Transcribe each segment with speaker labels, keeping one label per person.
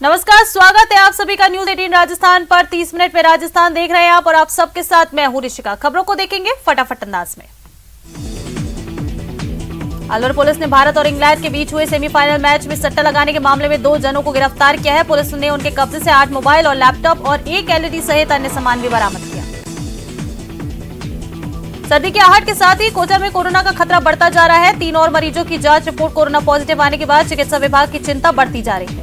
Speaker 1: नमस्कार, स्वागत है आप सभी का न्यूज 18 राजस्थान पर। 30 मिनट में राजस्थान देख रहे हैं आप और आप सबके साथ मैं हूं ऋषिका। खबरों को देखेंगे फटाफट अंदाज में। अलवर पुलिस ने भारत और इंग्लैंड के बीच हुए सेमीफाइनल मैच में सट्टा लगाने के मामले में 2 जनों को गिरफ्तार किया है। पुलिस ने उनके कब्जे से 8 मोबाइल और लैपटॉप और 1 एलईडी सहित अन्य सामान भी बरामद किया। सर्दी की आहट के साथ ही कोटा में कोरोना का खतरा बढ़ता जा रहा है। 3 और मरीजों की जांच रिपोर्ट कोरोना पॉजिटिव आने के बाद चिकित्सा विभाग की चिंता बढ़ती जा रही है।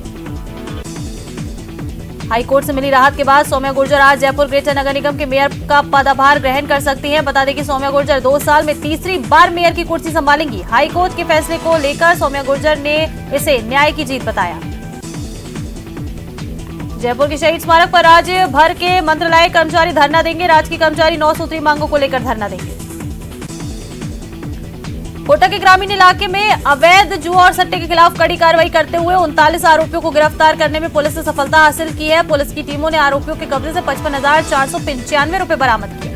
Speaker 1: हाईकोर्ट से मिली राहत के बाद सौम्या गुर्जर आज जयपुर ग्रेटर नगर निगम के मेयर का पदभार ग्रहण कर सकती हैं। बता दें कि सौम्या गुर्जर 2 साल में तीसरी बार मेयर की कुर्सी संभालेंगी। हाईकोर्ट के फैसले को लेकर सौम्या गुर्जर ने इसे न्याय की जीत बताया। जयपुर के शहीद स्मारक पर राज्य भर के मंत्रालय कर्मचारी धरना देंगे। राज्य के कर्मचारी 9 सूत्री मांगों को लेकर धरना देंगे। कोटा के ग्रामीण इलाके में अवैध जुआ और सट्टे के खिलाफ कड़ी कार्रवाई करते हुए 39 आरोपियों को गिरफ्तार करने में पुलिस ने सफलता हासिल की है। पुलिस की टीमों ने आरोपियों के कब्जे से 55,495 रुपए बरामद किए।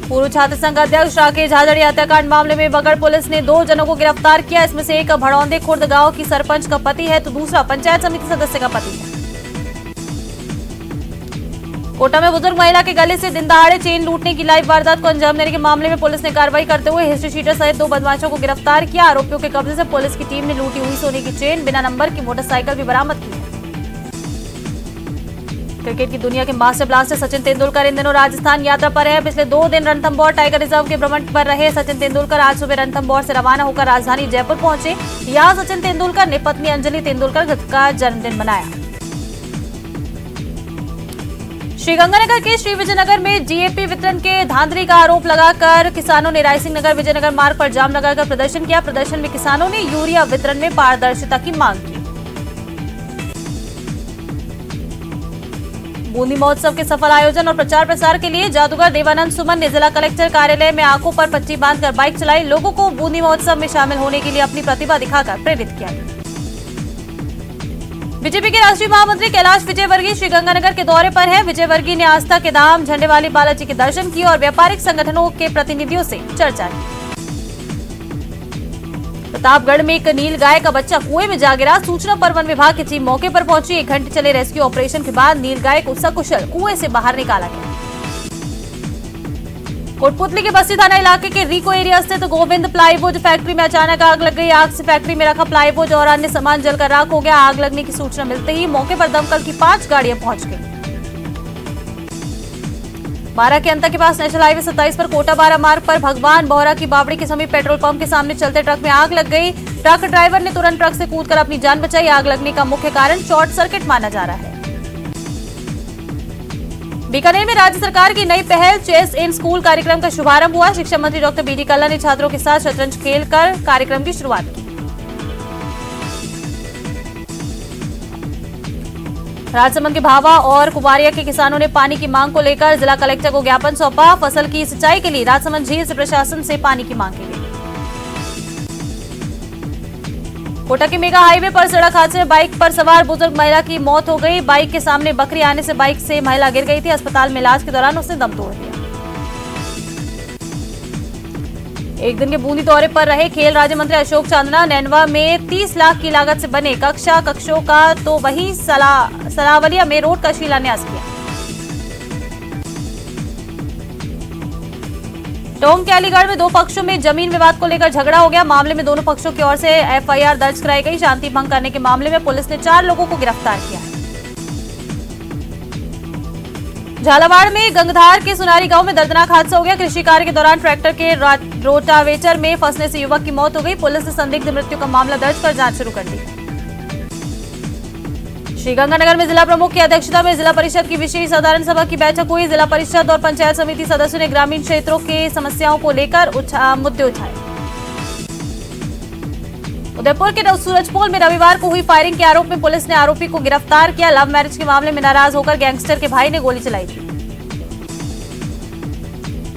Speaker 1: पूर्व छात्र संघ अध्यक्ष राकेश झाझड़िया हत्याकांड मामले में बगड़ पुलिस ने 2 जनों को गिरफ्तार किया। इसमें से एक भड़ौंदे खुर्द गांव की सरपंच का पति है तो दूसरा पंचायत समिति सदस्य का पति है। कोटा में बुजुर्ग महिला के गले से दिन दहाड़े चेन लूटने की लाइव वारदात को अंजाम देने के मामले में पुलिस ने कार्रवाई करते हुए हिस्ट्री शीटर सहित 2 बदमाशों को गिरफ्तार किया। आरोपियों के कब्जे से पुलिस की टीम ने लूटी हुई सोने की चेन, बिना नंबर की मोटरसाइकिल भी बरामद की। क्रिकेट की दुनिया के मास्टर ब्लास्टर सचिन तेंदुलकर इन दिनों राजस्थान यात्रा पर है। पिछले 2 दिन रणथंभौर टाइगर रिजर्व के भ्रमण पर रहे सचिन तेंदुलकर आज सुबह रणथंभौर से रवाना होकर राजधानी जयपुर पहुंचे। यहां सचिन तेंदुलकर ने पत्नी अंजलि तेंदुलकर का जन्मदिन मनाया। श्रीगंगानगर के श्री विजयनगर में जीएपी वितरण के धांधली का आरोप लगाकर किसानों ने रायसिंह नगर विजयनगर मार्ग पर जाम लगाकर प्रदर्शन किया। प्रदर्शन में किसानों ने यूरिया वितरण में पारदर्शिता की मांग की। बूंदी महोत्सव के सफल आयोजन और प्रचार प्रसार के लिए जादूगर देवानंद सुमन ने जिला कलेक्टर कार्यालय में आंखों पर पट्टी बांधकर बाइक चलाई। लोगों को बूंदी महोत्सव में शामिल होने के लिए अपनी प्रतिभा दिखाकर प्रेरित किया। बीजेपी के राष्ट्रीय महामंत्री कैलाश विजयवर्गीय श्रीगंगानगर के दौरे पर हैं। विजयवर्गीय ने आस्था के धाम झंडेवाली बालाजी के दर्शन किए और व्यापारिक संगठनों के प्रतिनिधियों से चर्चा की। प्रतापगढ़ में एक नील गाय का बच्चा कुएं में जा गिरा। सूचना पर वन विभाग की टीम मौके पर पहुंची। 1 घंटे चले रेस्क्यू ऑपरेशन के बाद नील गाय को सकुशल कुएं से बाहर निकाला गया। कोटपुतली के बस्ती थाना इलाके के रिको एरिया स्थित गोविंद प्लाईवुड फैक्ट्री में अचानक आग लग गई। आग से फैक्ट्री में रखा प्लाईवुड और अन्य सामान जलकर राख हो गया। आग लगने की सूचना मिलते ही मौके पर दमकल की 5 गाड़ियां पहुंच गईं। 12 के अंतर के पास नेशनल हाईवे 27 पर कोटा 12 मार्ग पर भगवान बोहरा की बावड़ी के समीप पेट्रोल पंप के सामने चलते ट्रक में आग लग गई। ट्रक ड्राइवर ने तुरंत ट्रक से कूदकर अपनी जान बचाई। आग लगने का मुख्य कारण शॉर्ट सर्किट माना जा रहा है। बीकानेर में राज्य सरकार की नई पहल चेस इन स्कूल कार्यक्रम का शुभारंभ हुआ। शिक्षा मंत्री डॉक्टर बीडी कल्ला ने छात्रों के साथ शतरंज खेलकर कार्यक्रम की शुरुआत की। राजसमंद के भावा और कुमारिया के किसानों ने पानी की मांग को लेकर जिला कलेक्टर को ज्ञापन सौंपा। फसल की सिंचाई के लिए राजसमंद झील से प्रशासन से पानी की मांग की गई। कोटा के मेगा हाईवे पर सड़क हादसे में बाइक पर सवार बुजुर्ग महिला की मौत हो गई। बाइक के सामने बकरी आने से बाइक से महिला गिर गई थी। अस्पताल में इलाज के दौरान उसने दम तोड़ दिया। एक दिन के बूंदी दौरे पर रहे खेल राज्य मंत्री अशोक चांदना नैनवा में 30 लाख की लागत से बने कक्षों का तो वहीं सलावलिया में रोड का शिलान्यास किया। टोंक के अलीगढ़ में 2 पक्षों में जमीन विवाद को लेकर झगड़ा हो गया। मामले में दोनों पक्षों की ओर से एफआईआर दर्ज कराई गई। शांति भंग करने के मामले में पुलिस ने 4 लोगों को गिरफ्तार किया। झालावाड़ में गंगधार के सुनारी गांव में दर्दनाक हादसा हो गया। कृषि कार्य के दौरान ट्रैक्टर के रोटावेटर में फंसने से युवक की मौत हो गई। पुलिस ने संदिग्ध मृत्यु का मामला दर्ज कर जांच शुरू कर दी। श्रीगंगानगर में जिला प्रमुख की अध्यक्षता में जिला परिषद की विशेष साधारण सभा की बैठक हुई। जिला परिषद और पंचायत समिति सदस्यों ने ग्रामीण क्षेत्रों के समस्याओं को लेकर मुद्दे उठाए। उदयपुर के सूरजपोल में रविवार को हुई फायरिंग के आरोप में पुलिस ने आरोपी को गिरफ्तार किया। लव मैरिज के मामले में नाराज होकर गैंगस्टर के भाई ने गोली चलाई थी।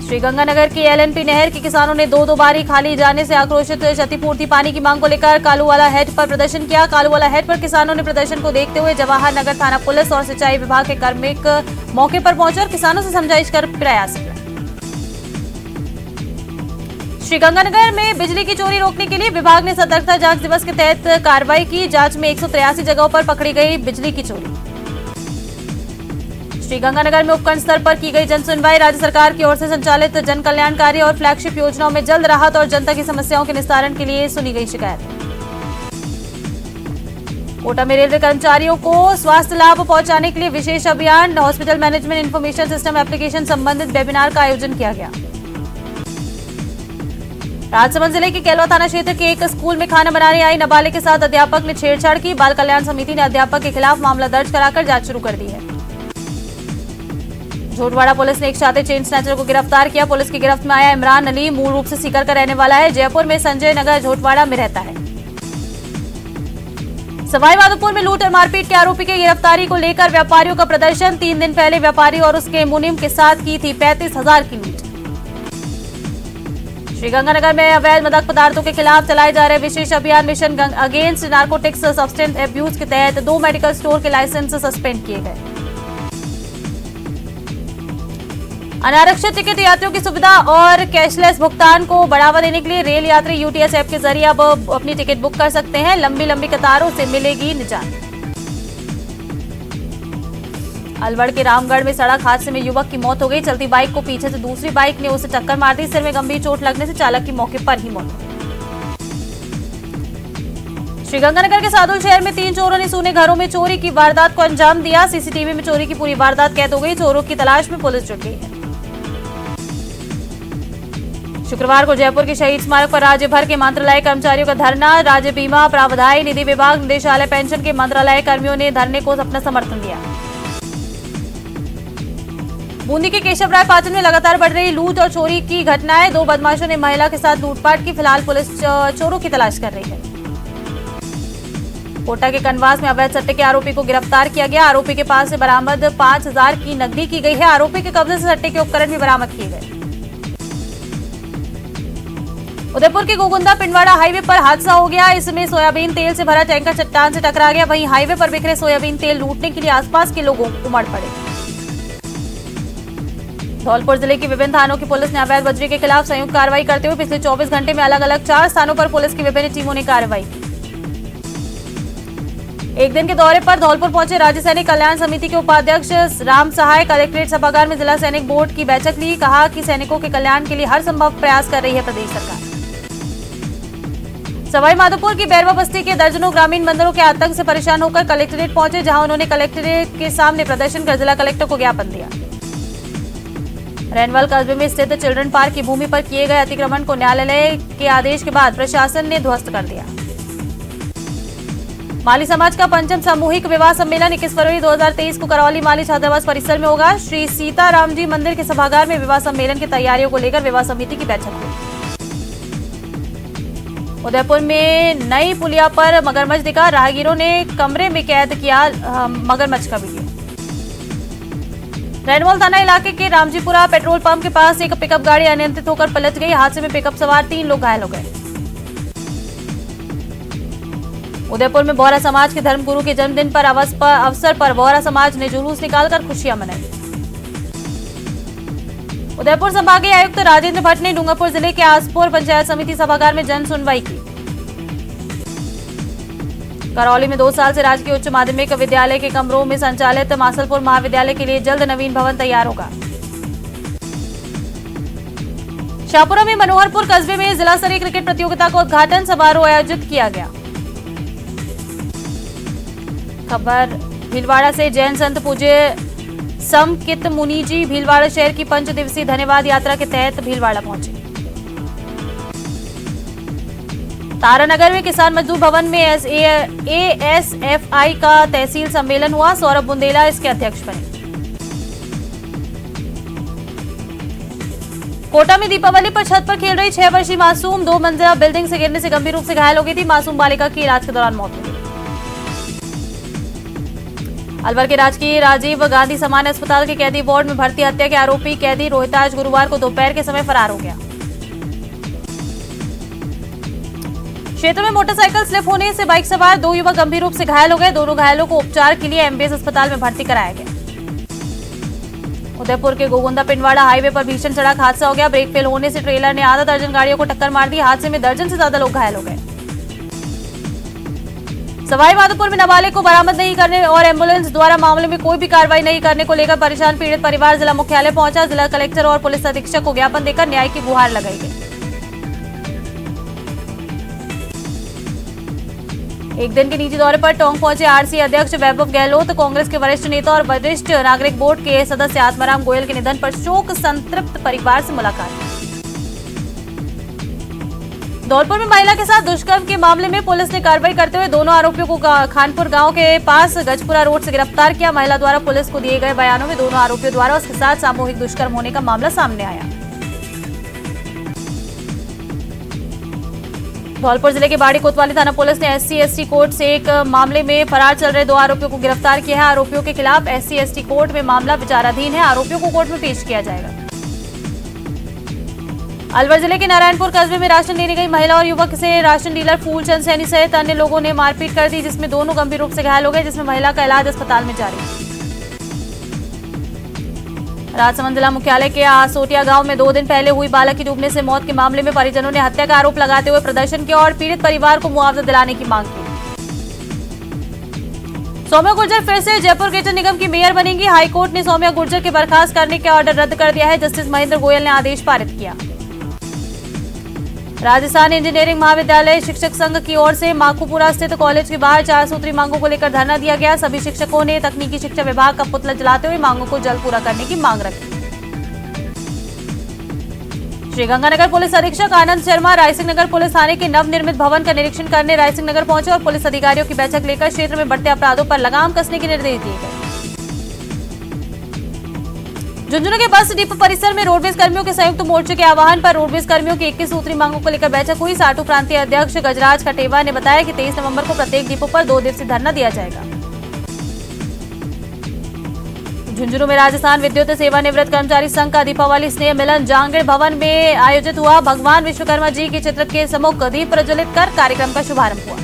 Speaker 1: श्रीगंगानगर की एलएनपी नहर के किसानों ने 2 बारी खाली जाने से आक्रोशित हुए। क्षतिपूर्ति पानी की मांग को लेकर कालूवाला हेड पर प्रदर्शन किया। कालूवाला हेड पर किसानों ने प्रदर्शन को देखते हुए जवाहर नगर थाना पुलिस और सिंचाई विभाग के कार्मिक मौके पर पहुंचे और किसानों से समझाइश कर प्रयास किया। श्रीगंगानगर में बिजली की चोरी रोकने के लिए विभाग ने सतर्कता जांच दिवस के तहत कार्रवाई की। जांच में 183 जगहों पर पकड़ी गई बिजली की चोरी। श्रीगंगानगर में उपखंड स्तर पर की गई जन सुनवाई। राज्य सरकार की ओर से संचालित जन कल्याणकारी और फ्लैगशिप योजनाओं में जल्द राहत और जनता की समस्याओं के निस्तारण के लिए सुनी गई शिकायत। कोटा में रेलवे कर्मचारियों को स्वास्थ्य लाभ पहुंचाने के लिए विशेष अभियान। Hospital management information system application संबंधित वेबिनार का आयोजन किया गया। राजसमंद जिले के केलवा थाना क्षेत्र के एक स्कूल में खाना बनाने आई नाबालिग के साथ अध्यापक ने छेड़छाड़ की। बाल कल्याण समिति ने अध्यापक के खिलाफ मामला दर्ज कराकर जांच शुरू कर दी है। झोटवाड़ा पुलिस ने एक शातिर चेन स्नैचर को गिरफ्तार किया। पुलिस की गिरफ्त में आया इमरान अली मूल रूप से सीकर का रहने वाला है। जयपुर में संजय नगर झोटवाड़ा में रहता है। सवाई माधोपुर में लूट और मारपीट के आरोपी की गिरफ्तारी को लेकर व्यापारियों का प्रदर्शन। 3 दिन पहले व्यापारी और उसके मुनीम के साथ की थी 35,000 की लूट। श्रीगंगानगर में अवैध मादक पदार्थों के खिलाफ चलाए जा रहे विशेष अभियान mission against narcotics substance abuse के तहत 2 मेडिकल स्टोर के लाइसेंस सस्पेंड किए गए। अनारक्षित टिकट यात्रियों की सुविधा और कैशलेस भुगतान को बढ़ावा देने के लिए रेल यात्री यूटीएस ऐप के जरिए अब अपनी टिकट बुक कर सकते हैं। लंबी लंबी कतारों से मिलेगी निजात। अलवर के रामगढ़ में सड़क हादसे में युवक की मौत हो गई। चलती बाइक को पीछे से दूसरी बाइक ने उसे टक्कर मार दी। सिर में गंभीर चोट लगने से चालक की मौके पर ही मौत हो गई। श्रीगंगानगर के सादुल शहर में 3 चोरों ने सूने घरों में चोरी की वारदात को अंजाम दिया। सीसीटीवी में चोरी की पूरी वारदात कैद हो गई। चोरों की तलाश में पुलिस जुट गई है। शुक्रवार को जयपुर के शहीद स्मारक पर राज्य भर के मंत्रालय कर्मचारियों का धरना। राज्य बीमा प्रावधायी निधि विभाग निदेशालय पेंशन के मंत्रालय कर्मियों ने धरने को अपना समर्थन दिया। बूंदी के केशव राय पाचन में लगातार बढ़ रही लूट और चोरी की घटनाएं। 2 बदमाशों ने महिला के साथ लूटपाट की। फिलहाल पुलिस चोरों की तलाश कर रही है। कोटा के कनवास में अवैध सट्टे के आरोपी को गिरफ्तार किया गया। आरोपी के पास से बरामद 5,000 की नकदी की गई है। आरोपी के कब्जे से सट्टे के उपकरण भी बरामद किए गए। उदयपुर के गोगुंदा पिंडवाड़ा हाईवे पर हादसा हो गया। इसमें सोयाबीन तेल से भरा टैंकर चट्टान से टकरा गया। वहीं हाईवे पर बिखरे सोयाबीन तेल लूटने के लिए आसपास के लोगों उमड़ पड़े। धौलपुर जिले की विभिन्न थानों की पुलिस ने अवैध बजरी के खिलाफ संयुक्त कार्रवाई करते हुए पिछले 24 घंटे में अलग अलग 4 स्थानों पर पुलिस की विभिन्न टीमों ने कार्रवाई की। एक दिन के दौरे पर धौलपुर पहुंचे राज्य सैनिक कल्याण समिति के उपाध्यक्ष राम सहाय कलेक्ट्रेट सभागार में जिला सैनिक बोर्ड की बैठक ली। कहा कि सैनिकों के कल्याण के लिए हर संभव प्रयास कर रही है प्रदेश सरकार। सवाई माधोपुर की बैरवा बस्ती के दर्जनों ग्रामीण बंदरों के आतंक से परेशान होकर कलेक्ट्रेट पहुंचे, जहां उन्होंने कलेक्ट्रेट के सामने प्रदर्शन कर जिला कलेक्टर को ज्ञापन दिया। रैनवाल कस्बे में स्थित चिल्ड्रन पार्क की भूमि पर किए गए अतिक्रमण को न्यायालय के आदेश के बाद प्रशासन ने ध्वस्त कर दिया। माली समाज का 5वां सामूहिक विवाह सम्मेलन 21 फरवरी 2023 को करौली माली छात्रावास परिसर में होगा। श्री सीताराम जी मंदिर के सभागार में विवाह सम्मेलन की तैयारियों को लेकर विवाह समिति की बैठक हुई। उदयपुर में नई पुलिया पर मगरमच्छ दिखा। राहगीरों ने कमरे में कैद किया मगरमच्छ का वीडियो। रैनवाल थाना इलाके के रामजीपुरा पेट्रोल पंप के पास एक पिकअप गाड़ी अनियंत्रित होकर पलट गई। हादसे में पिकअप सवार 3 लोग घायल हो गए। उदयपुर में बोहरा समाज के धर्मगुरु के जन्मदिन पर अवसर पर बोहरा समाज ने जुलूस निकालकर खुशियां मनाई। उदयपुर संभागीय आयुक्त राजेंद्र भट्ट ने डूंगरपुर जिले के आसपुर पंचायत समिति सभागार में जन सुनवाई की। करौली में 2 साल से राजकीय उच्च माध्यमिक विद्यालय के कमरों में संचालित मासलपुर महाविद्यालय के लिए जल्द नवीन भवन तैयार होगा। शाहपुरा में मनोहरपुर कस्बे में जिला स्तरीय क्रिकेट प्रतियोगिता का उद्घाटन समारोह आयोजित किया गया। खबर भीलवाड़ा से जैन संत पूज्य समकित मुनि जी भीलवाड़ा शहर की 5 दिवसीय धन्यवाद यात्रा के तहत भीलवाड़ा पहुंचे। तारानगर में किसान मजदूर भवन में एएसएफआई का तहसील सम्मेलन हुआ। सौरभ बुंदेला इसके अध्यक्ष बने। कोटा में दीपावली पर छत पर खेल रही 6 वर्षीय मासूम 2 मंजिला बिल्डिंग से गिरने से गंभीर रूप से घायल हो गई थी। मासूम बालिका की इलाज के दौरान मौत हो गई। अलवर के राजकीय राजीव गांधी सामान्य अस्पताल के कैदी वार्ड में भर्ती हत्या के आरोपी कैदी रोहिताज गुरुवार को दोपहर के समय फरार हो गया। क्षेत्र में मोटरसाइकिल स्लिप होने से बाइक सवार 2 युवक गंभीर रूप से घायल हो गए। दोनों घायलों को उपचार के लिए एमबीएस अस्पताल में भर्ती कराया गया। उदयपुर के गोगुंदा पिंडवाड़ा हाईवे पर भीषण सड़क हादसा हो गया। ब्रेक फेल होने से ट्रेलर ने आधा दर्जन गाड़ियों को टक्कर मार दी। हादसे में दर्जन से ज्यादा लोग घायल हो गए। सवाई माधोपुर में नाबालिग को बरामद नहीं करने और एम्बुलेंस द्वारा मामले में कोई भी कार्रवाई नहीं करने को लेकर परेशान पीड़ित परिवार जिला मुख्यालय पहुंचा। जिला कलेक्टर और पुलिस अधीक्षक को ज्ञापन देकर न्याय की गुहार लगाई गई। एक दिन के निजी दौरे पर टोंक पहुंचे आरसी अध्यक्ष वैभव गहलोत। कांग्रेस के वरिष्ठ नेता और वरिष्ठ नागरिक बोर्ड के सदस्य आत्माराम गोयल के निधन पर शोक संतृप्त परिवार से मुलाकात। धौलपुर में महिला के साथ दुष्कर्म के मामले में पुलिस ने कार्रवाई करते हुए दोनों आरोपियों को खानपुर गांव के पास गजपुरा रोड से गिरफ्तार किया। महिला द्वारा पुलिस को दिए गए बयानों में दोनों आरोपियों द्वारा उसके साथ सामूहिक दुष्कर्म होने का मामला सामने आया। धौलपुर जिले के बाड़ी कोतवाली थाना पुलिस ने SC/ST कोर्ट से एक मामले में फरार चल रहे 2 आरोपियों को गिरफ्तार किया है। आरोपियों के खिलाफ SC/ST कोर्ट में मामला विचाराधीन है। आरोपियों को कोर्ट में पेश किया जाएगा। अलवर जिले के नारायणपुर कस्बे में राशन लेने गई महिला और युवक से राशन डीलर फूलचंद सैनी सहित अन्य लोगों ने मारपीट कर दी, जिसमें दोनों गंभीर रूप से घायल हो गए, जिसमें महिला का इलाज अस्पताल में जारी है। राजसमंद जिला मुख्यालय के आसोटिया गांव में 2 दिन पहले हुई बालक की डूबने से मौत के मामले में परिजनों ने हत्या का आरोप लगाते हुए प्रदर्शन किया और पीड़ित परिवार को मुआवजा दिलाने की मांग की। सौम्या गुर्जर फिर से जयपुर ग्रेटर निगम की मेयर बनेंगी। हाईकोर्ट ने सौम्या गुर्जर के बर्खास्त करने का ऑर्डर रद्द कर दिया है। जस्टिस महेंद्र गोयल ने आदेश पारित किया। राजस्थान इंजीनियरिंग महाविद्यालय शिक्षक संघ की ओर से माखूपुरा स्थित कॉलेज के बाहर 4 सूत्री मांगों को लेकर धरना दिया गया। सभी शिक्षकों ने तकनीकी शिक्षा विभाग का पुतला जलाते हुए मांगों को जल्द पूरा करने की मांग रखी। श्रीगंगानगर पुलिस अधीक्षक आनंद शर्मा रायसिंह नगर पुलिस थाने के नवनिर्मित भवन का निरीक्षण करने रायसिंह नगर पहुंचे और पुलिस अधिकारियों की बैठक लेकर क्षेत्र में बढ़ते अपराधों पर लगाम कसने के निर्देश दिए गए। झुंझुनू के बस डिपो परिसर में रोडवेज कर्मियों के संयुक्त मोर्चे के आह्वान पर रोडवेज कर्मियों की 21 सूत्री मांगों को लेकर बैठक हुई। साटू प्रांतीय अध्यक्ष गजराज खटेवा ने बताया कि 23 नवंबर को प्रत्येक डिपो पर 2 दिवसीय धरना दिया जाएगा। झुंझुनू में राजस्थान विद्युत सेवानिवृत्त कर्मचारी संघ का दीपावली स्नेह मिलन जांगड़ भवन में आयोजित हुआ। भगवान विश्वकर्मा जी के चित्र के सम्मुख दीप प्रज्वलित कर कार्यक्रम का शुभारंभ हुआ।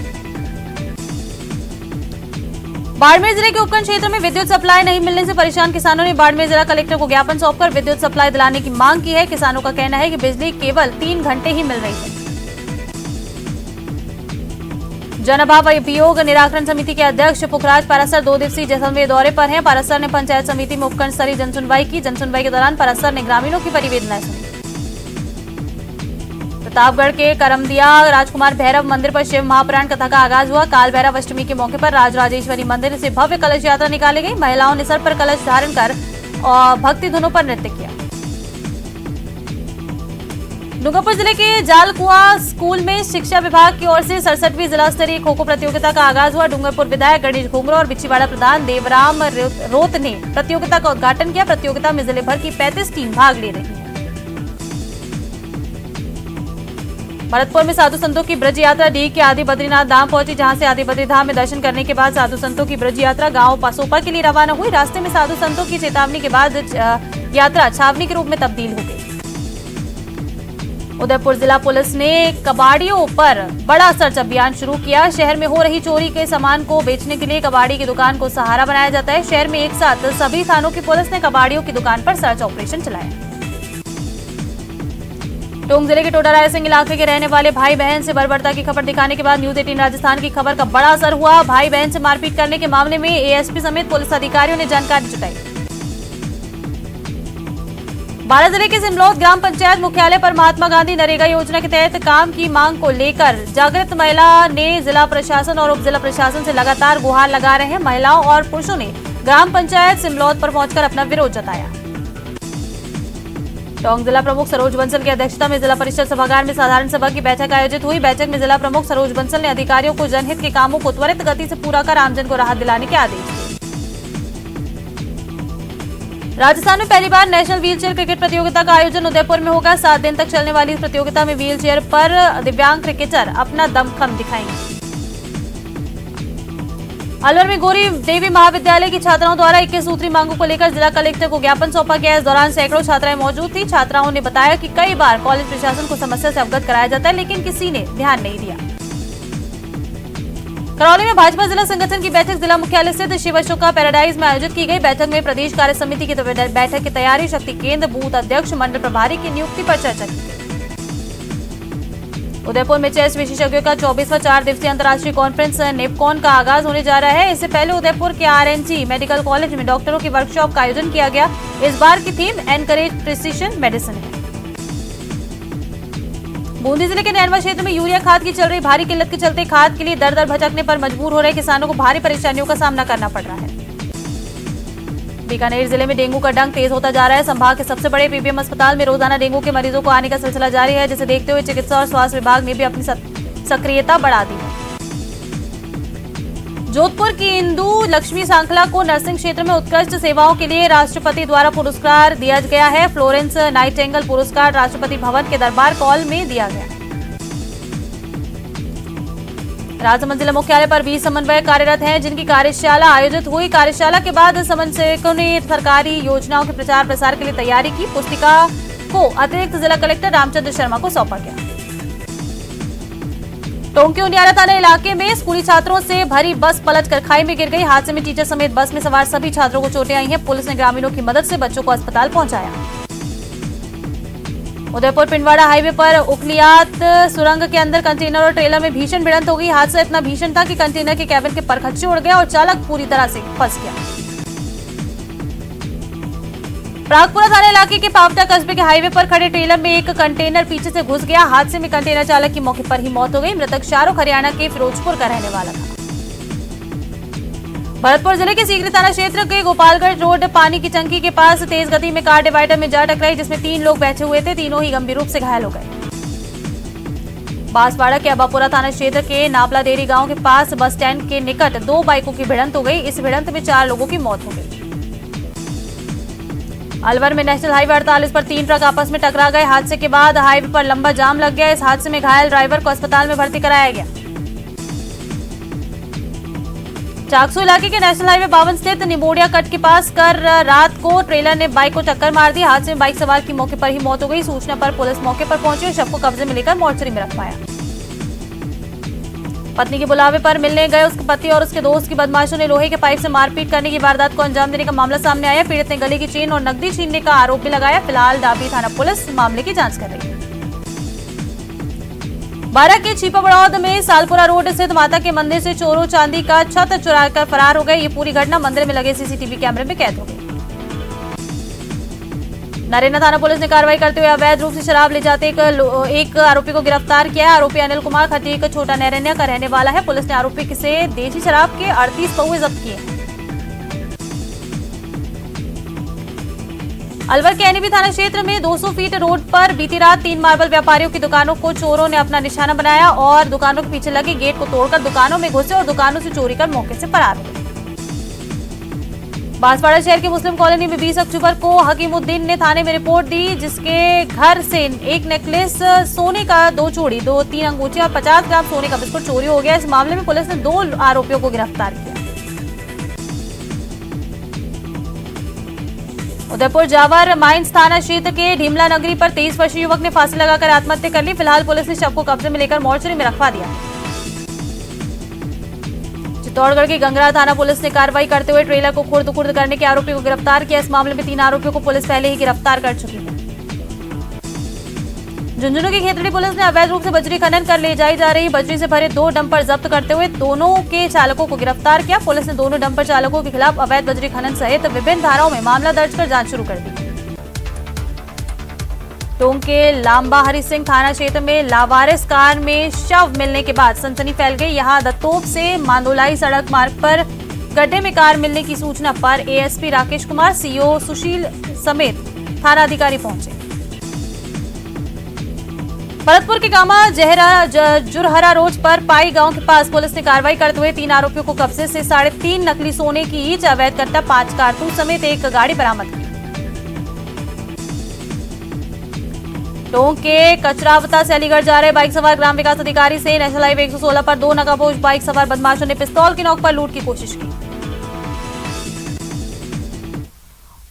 Speaker 1: बाड़मेर जिले के उपखंड क्षेत्र में विद्युत सप्लाई नहीं मिलने से परेशान किसानों ने बाड़मेर जिला कलेक्टर को ज्ञापन सौंपकर विद्युत सप्लाई दिलाने की मांग की है। किसानों का कहना है कि बिजली केवल 3 घंटे ही मिल रही है। जन अभाव अभियोग निराकरण समिति के अध्यक्ष पुखराज पारासर 2 दिवसीय जैसलमेर दौरे पर हैं। पारासर ने पंचायत समिति में उपखंड स्तरीय जनसुनवाई की। जनसुनवाई के दौरान पारासर ने ग्रामीणों की परिवेदनाएं सुनी। प्रतापगढ़ के करमदिया राजकुमार भैरव मंदिर पर शिव महापुराण कथा का आगाज हुआ। काल भैरव अष्टमी के मौके पर राजराजेश्वरी मंदिर से भव्य कलश यात्रा निकाली गई। महिलाओं ने सर पर कलश धारण कर और भक्ति धुनों पर नृत्य किया। डूंगरपुर जिले के जालकुआं स्कूल में शिक्षा विभाग की ओर से 67वीं जिला स्तरीय खो खो प्रतियोगिता का आगाज हुआ। डूंगरपुर विधायक गणेश घुंगरू और बिछीवाड़ा प्रधान देवराम रोत ने प्रतियोगिता का उद्घाटन किया। प्रतियोगिता में जिले भर की 35 टीम भाग ले रही है। भरतपुर में साधु संतों की ब्रज यात्रा डी के आदि बद्रीनाथ धाम पहुंची, जहां से आदि बद्री धाम में दर्शन करने के बाद साधु संतों की ब्रज यात्रा गांव पासोपा के लिए रवाना हुई। रास्ते में साधु संतों की चेतावनी के बाद यात्रा छावनी के रूप में तब्दील हो गई। उदयपुर जिला पुलिस ने कबाड़ियों पर बड़ा सर्च अभियान शुरू किया। शहर में हो रही चोरी के सामान को बेचने के लिए कबाड़ी की दुकान को सहारा बनाया जाता है। शहर में एक साथ सभी थानों की पुलिस ने कबाड़ियों की दुकान पर सर्च ऑपरेशन चलाया। टोंक जिले के टोडा रायसिंह इलाके के रहने वाले भाई बहन से बर्बरता की खबर दिखाने के बाद न्यूज 18 राजस्थान की खबर का बड़ा असर हुआ। भाई बहन से मारपीट करने के मामले में एएसपी समेत पुलिस अधिकारियों ने जानकारी जुटाई। बारां जिले के सिमलौद ग्राम पंचायत मुख्यालय पर महात्मा गांधी नरेगा योजना के तहत काम की मांग को लेकर जागृत महिला ने जिला प्रशासन और उप जिला प्रशासन से लगातार गुहार लगा रहे हैं। महिलाओं और पुरुषों ने ग्राम पंचायत सिमलौद पर पहुंचकर अपना विरोध जताया। टोंक जिला प्रमुख सरोज बंसल की अध्यक्षता में जिला परिषद सभागार में साधारण सभा की बैठक आयोजित हुई। बैठक में जिला प्रमुख सरोज बंसल ने अधिकारियों को जनहित के कामों को त्वरित गति से पूरा कर आमजन को राहत दिलाने के आदेश दिए। राजस्थान में पहली बार नेशनल व्हीलचेयर क्रिकेट प्रतियोगिता का आयोजन उदयपुर में होगा। 7 दिन तक चलने वाली इस प्रतियोगिता में व्हीलचेयर पर दिव्यांग क्रिकेटर अपना दमखम दिखाएंगे। अलवर में गौरी देवी महाविद्यालय की छात्राओं द्वारा 21 सूत्री मांगों को लेकर जिला कलेक्टर को ज्ञापन सौंपा गया। इस दौरान सैकड़ों छात्राएं मौजूद थी। छात्राओं ने बताया कि कई बार कॉलेज प्रशासन को समस्या से अवगत कराया जाता है, लेकिन किसी ने ध्यान नहीं दिया। करौली में भाजपा जिला संगठन की बैठक जिला मुख्यालय स्थित शिव अशोका पैराडाइज में आयोजित की गई। बैठक में प्रदेश कार्य समिति की बैठक की तैयारी, शक्ति केंद्र, बूथ अध्यक्ष, मंडल प्रभारी की नियुक्ति पर चर्चा की गई। उदयपुर में चेस विशेषज्ञों का 24वां 4 दिवसीय अंतर्राष्ट्रीय कॉन्फ्रेंस नेपकॉन का आगाज होने जा रहा है। इससे पहले उदयपुर के RNG मेडिकल कॉलेज में डॉक्टरों की वर्कशॉप का आयोजन किया गया। इस बार की थीम एनकरेज प्रिसीजन मेडिसिन है। बूंदी जिले के नैनवा क्षेत्र में यूरिया खाद की चल रही भारी किल्लत के चलते खाद के लिए दर दर भटकने पर मजबूर हो रहे किसानों को भारी परेशानियों का सामना करना पड़ रहा है। बीकानेर जिले में डेंगू का डंक तेज होता जा रहा है। संभाग के सबसे बड़े PBM अस्पताल में रोजाना डेंगू के मरीजों को आने का सिलसिला जारी है, जिसे देखते हुए चिकित्सा और स्वास्थ्य विभाग ने भी अपनी सक्रियता बढ़ा दी है। जोधपुर की इंदु लक्ष्मी सांखला को नर्सिंग क्षेत्र में उत्कृष्ट सेवाओं के लिए राष्ट्रपति द्वारा पुरस्कार दिया गया है। फ्लोरेंस नाइटिंगेल पुरस्कार राष्ट्रपति भवन के दरबार हॉल में दिया गया। राजसमंद जिला मुख्यालय पर 20 समन्वयक कार्यरत हैं, जिनकी कार्यशाला आयोजित हुई। कार्यशाला के बाद समन्वयकों ने सरकारी योजनाओं के प्रचार प्रसार के लिए तैयारी की। पुस्तिका को अतिरिक्त जिला कलेक्टर रामचंद्र शर्मा को सौंपा गया। टोंक के उनियारा थाना इलाके में स्कूली छात्रों से भरी बस पलटकर खाई में गिर गई। हादसे में टीचर समेत बस में सवार सभी छात्रों को चोटें आई हैं। पुलिस ने ग्रामीणों की मदद से बच्चों को अस्पताल पहुंचाया। उदयपुर पिंडवाड़ा हाईवे पर उखलियात सुरंग के अंदर कंटेनर और ट्रेलर में भीषण भिड़ंत हो गई। हादसा इतना भीषण था कि कंटेनर के कैबिन के परखच्चे उड़ गए और चालक पूरी तरह से फंस गया। प्रागपुरा थाना इलाके के पावटा कस्बे के हाईवे पर खड़े ट्रेलर में एक कंटेनर पीछे से घुस गया। हादसे में कंटेनर चालक की मौके पर ही मौत हो गई। मृतक शाहरुख हरियाणा के फिरोजपुर का रहने वाला था। भरतपुर जिले के सीकरी थाना क्षेत्र के गोपालगढ़ रोड पानी की टंकी के पास तेज गति में कार डिवाइडर में जा टकराई, जिसमें 3 लोग बैठे हुए थे। तीनों ही गंभीर रूप से घायल हो गए। बांसवाड़ा के अबापुरा थाना क्षेत्र के नापला देरी गांव के पास बस स्टैंड के निकट 2 बाइकों की भिड़ंत हो गई। इस भिड़ंत में 4 लोगों की मौत हो गई। अलवर में नेशनल हाईवे 48 पर 3 ट्रक आपस में टकरा गए। हादसे के बाद हाईवे पर लंबा जाम लग गया। इस हादसे में घायल ड्राइवर को अस्पताल में भर्ती कराया गया। चाकसू इलाके के नेशनल हाईवे 52 स्थित निमोडिया कट के पास कर रात को ट्रेलर ने बाइक को टक्कर मार दी। हादसे में बाइक सवार की मौके पर ही मौत हो गई। सूचना पर पुलिस मौके पर पहुंची और शव को कब्जे में लेकर मोर्चरी में रखवाया। पत्नी के बुलावे पर मिलने गए उसके पति और उसके दोस्त की बदमाशों ने लोहे के पाइप से मारपीट करने की वारदात को अंजाम देने का मामला सामने आया। पीड़ित ने गले की चेन और नकदी छीनने का आरोप भी लगाया। फिलहाल डाबी थाना पुलिस मामले की जांच कर रही है। बारा के छिपा बड़ौद में सालपुरा रोड स्थित माता के मंदिर से चोरों चांदी का छत चुराकर फरार हो गए। ये पूरी घटना मंदिर में लगे CCTV कैमरे में कैद हो गई। नरेना थाना पुलिस ने कार्रवाई करते हुए अवैध रूप से शराब ले जाते एक आरोपी को गिरफ्तार किया है। आरोपी अनिल कुमार खटीक छोटा नैरन्या का रहने वाला है। पुलिस ने आरोपी से देशी शराब के 38 पौवे जब्त किए हैं। अलवर के NAB थाना क्षेत्र में 200 फीट रोड पर बीती रात 3 मार्बल व्यापारियों की दुकानों को चोरों ने अपना निशाना बनाया और दुकानों के पीछे लगे गेट को तोड़कर दुकानों में घुसे और दुकानों से चोरी कर मौके से फरार हो गए। बांसवाड़ा शहर के मुस्लिम कॉलोनी में 20 अक्टूबर को हकीमुद्दीन ने थाने में रिपोर्ट दी, जिसके घर से एक नेकलेस सोने का 2 चूड़ी 3 अंगूठियां और 50 ग्राम सोने का बिस्कुट चोरी हो गया। इस मामले में पुलिस ने 2 आरोपियों को गिरफ्तार किया। उदयपुर जावर माइंस थाना क्षेत्र के ढीमला नगरी पर 23 वर्षीय युवक ने फांसी लगाकर आत्महत्या कर ली। फिलहाल पुलिस ने शव को कब्जे में लेकर मोर्चरी में रखवा दिया। चित्तौड़गढ़ के गंगरा थाना पुलिस ने कार्रवाई करते हुए ट्रेलर को खुर्द करने के आरोपी को गिरफ्तार किया। इस मामले में 3 आरोपियों को पुलिस पहले ही गिरफ्तार कर चुकी है। झुंझुनू की खेतड़ी पुलिस ने अवैध रूप से बजरी खनन कर ले जाई जा रही बजरी से भरे 2 डंपर जब्त करते हुए दोनों के चालकों को गिरफ्तार किया। पुलिस ने दोनों डंपर चालकों के खिलाफ अवैध बजरी खनन सहित विभिन्न धाराओं में मामला दर्ज कर जांच शुरू कर दी। टोंक के लांबा हरि सिंह थाना क्षेत्र में लावारिस कार में शव मिलने के बाद सनसनी फैल गई। यहां दत्तोप से मांदोलाई सड़क मार्ग पर गड्ढे में कार मिलने की सूचना पर ASP राकेश कुमार, CO सुशील समेत थाना अधिकारी पहुंचे। भरतपुर के गामा जुरहरा रोड पर पाई गांव के पास पुलिस ने कार्रवाई करते हुए 3 आरोपियों को कब्जे से 3.5 नकली सोने की ईंट, अवैध कट्टा, 5 कारतूस समेत एक गाड़ी बरामद की। टोंक के कचरावता से अलीगढ़ जा रहे बाइक सवार ग्राम विकास अधिकारी से नेशनल हाईवे 116 पर 2 नकाबपोश बाइक सवार बदमाशों ने पिस्तौल की नोक पर लूट की कोशिश की।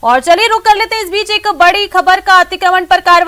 Speaker 1: और चलिए रुक कर लेते हैं इस बीच एक बड़ी खबर का। अतिक्रमण पर कार्रवाई